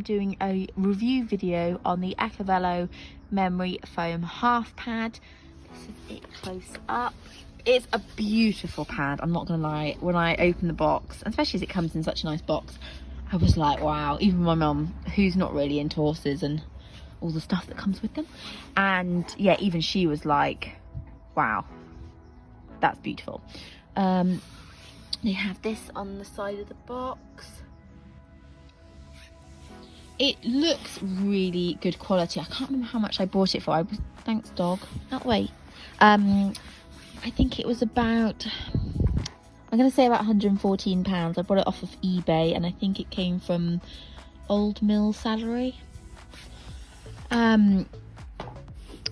doing a review video on the Acavallo memory foam half pad. This is it close up. It's a beautiful pad, I'm not gonna lie. When I opened the box, especially as it comes in such a nice box, I was like, wow. Even my mum, who's not really into horses and all the stuff that comes with them, and yeah, even she was like, wow, that's beautiful. They have this on the side of the box. It looks really good quality. I can't remember how much I bought it for. Thanks, dog. Not wait. I think it was about, I'm going to say about £114. I bought it off of eBay, and I think it came from Old Mill Saddlery.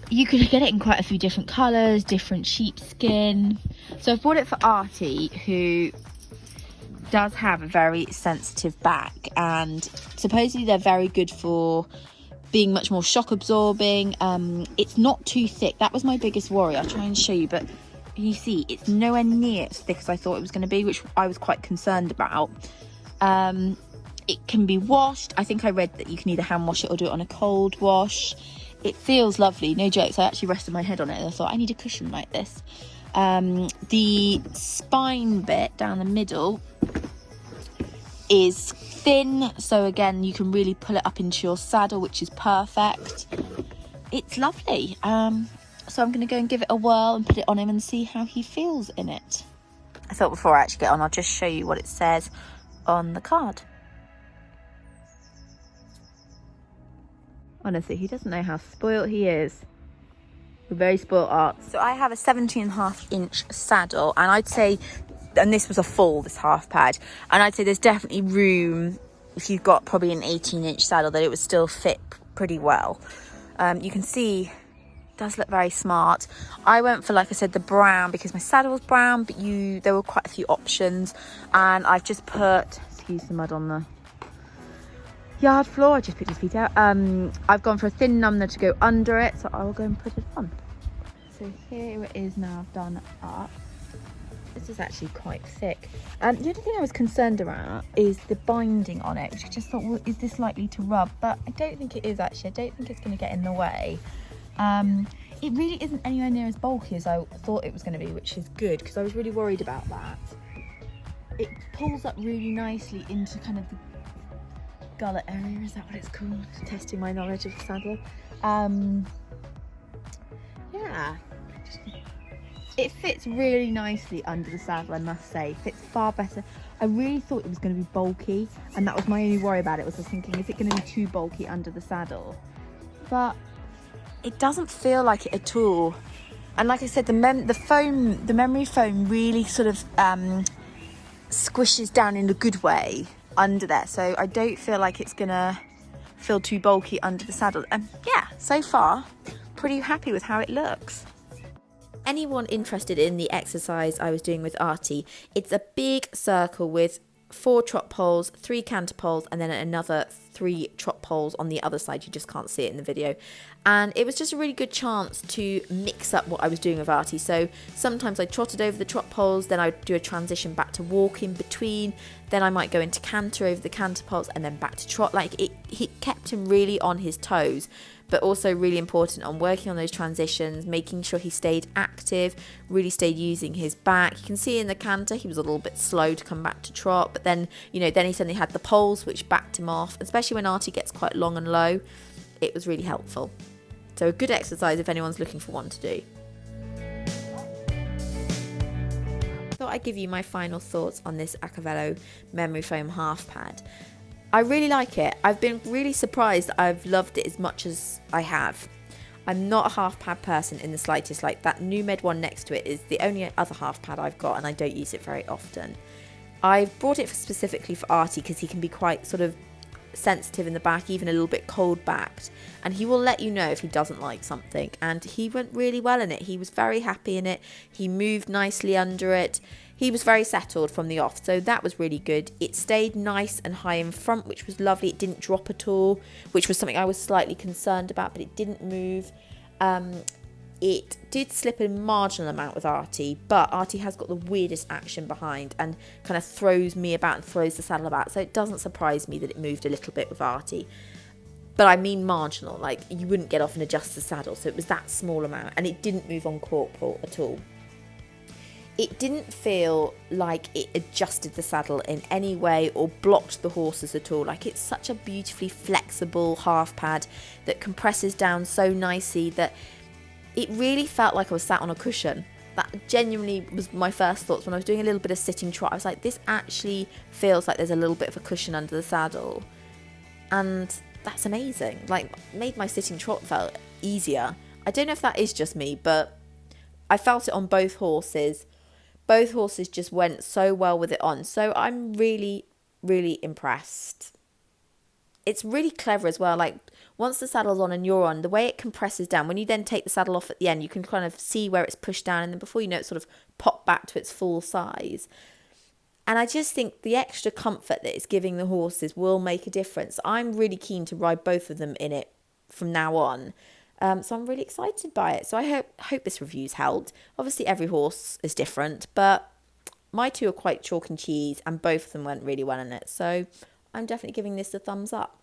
You could get it in quite a few different colours, different sheepskin. So I've bought it for Artie, who does have a very sensitive back, and supposedly they're very good for being much more shock absorbing. It's not too thick. That was my biggest worry. I'll try and show you, but you see it's nowhere near as thick as I thought it was going to be, which I was quite concerned about. It can be washed. I think I read that you can either hand wash it or do it on a cold wash. It feels lovely, no jokes. I actually rested my head on it and I thought I need a cushion like this. The spine bit down the middle is thin, so again you can really pull it up into your saddle, which is perfect. It's lovely. So I'm going to go and give it a whirl and put it on him and see how he feels in it. I thought before I actually get on, I'll just show you what it says on the card. Honestly, he doesn't know how spoiled he is. We're very spoiled arts. So I have a 17.5-inch saddle, and I'd say, and this was a full, this half pad, and I'd say there's definitely room, if you've got probably an 18-inch saddle, that it would still fit pretty well. You can see it does look very smart. I went for, like I said, the brown because my saddle was brown, but there were quite a few options, and I've just put, excuse the mud on the yard floor, I just picked his feet out. I've gone for a thin numbner to go under it, so I will go and put it on. So here it is now, I've done up. This is actually quite thick. The only thing I was concerned about is the binding on it, which I just thought, well, is this likely to rub? But I don't think it is actually. I don't think it's going to get in the way. It really isn't anywhere near as bulky as I thought it was going to be, which is good, because I was really worried about that. It pulls up really nicely into kind of the gullet area, is that what it's called? Testing my knowledge of the saddle. Yeah, it fits really nicely under the saddle, I must say. It fits far better. I really thought it was going to be bulky, and that was my only worry about it, was I was thinking, is it going to be too bulky under the saddle? But it doesn't feel like it at all. And like I said, the memory foam really sort of squishes down in a good way under there, so I don't feel like it's gonna feel too bulky under the saddle. And yeah, so far pretty happy with how it looks. Anyone interested in the exercise I was doing with Artie, it's a big circle with 4 trot poles, 3 canter poles, and then another 3 trot poles on the other side. You just can't see it in the video. And it was just a really good chance to mix up what I was doing with Artie. So sometimes I trotted over the trot poles, then I would do a transition back to walk in between, then I might go into canter over the canter poles, and then back to trot. Like he kept him really on his toes, but also really important on working on those transitions, making sure he stayed active, really stayed using his back. You can see in the canter he was a little bit slow to come back to trot, but then, you know, then he suddenly had the poles which backed him off, especially when Artie gets quite long and low. It was really helpful. So a good exercise if anyone's looking for one to do. Thought I'd give you my final thoughts on this Acavallo memory foam half pad. I really like it. I've been really surprised that I've loved it as much as I have. I'm not a half pad person in the slightest. Like, that new Med one next to it is the only other half pad I've got, and I don't use it very often. I brought it specifically for Artie because he can be quite sort of sensitive in the back, even a little bit cold backed, and he will let you know if he doesn't like something, and he went really well in it. He was very happy in it. He moved nicely under it. He was very settled from the off, so that was really good. It stayed nice and high in front, which was lovely. It didn't drop at all, which was something I was slightly concerned about, but it didn't move. it did slip a marginal amount with Artie, but Artie has got the weirdest action behind and kind of throws me about and throws the saddle about. So it doesn't surprise me that it moved a little bit with Artie. But I mean marginal, like you wouldn't get off and adjust the saddle. So it was that small amount, and it didn't move on Corporal at all. It didn't feel like it adjusted the saddle in any way or blocked the horses at all. Like, it's such a beautifully flexible half pad that compresses down so nicely that it really felt like I was sat on a cushion. That genuinely was my first thoughts when I was doing a little bit of sitting trot. I was like, this actually feels like there's a little bit of a cushion under the saddle. And that's amazing. Like, made my sitting trot felt easier. I don't know if that is just me, but I felt it on both horses. Both horses just went so well with it on. So I'm really, really impressed. It's really clever as well. Like, once the saddle's on and you're on, the way it compresses down, when you then take the saddle off at the end, you can kind of see where it's pushed down. And then before you know it, sort of pop back to its full size. And I just think the extra comfort that it's giving the horses will make a difference. I'm really keen to ride both of them in it from now on. So I'm really excited by it. So I hope this review's helped. Obviously, every horse is different, but my two are quite chalk and cheese, and both of them went really well in it. So I'm definitely giving this a thumbs up.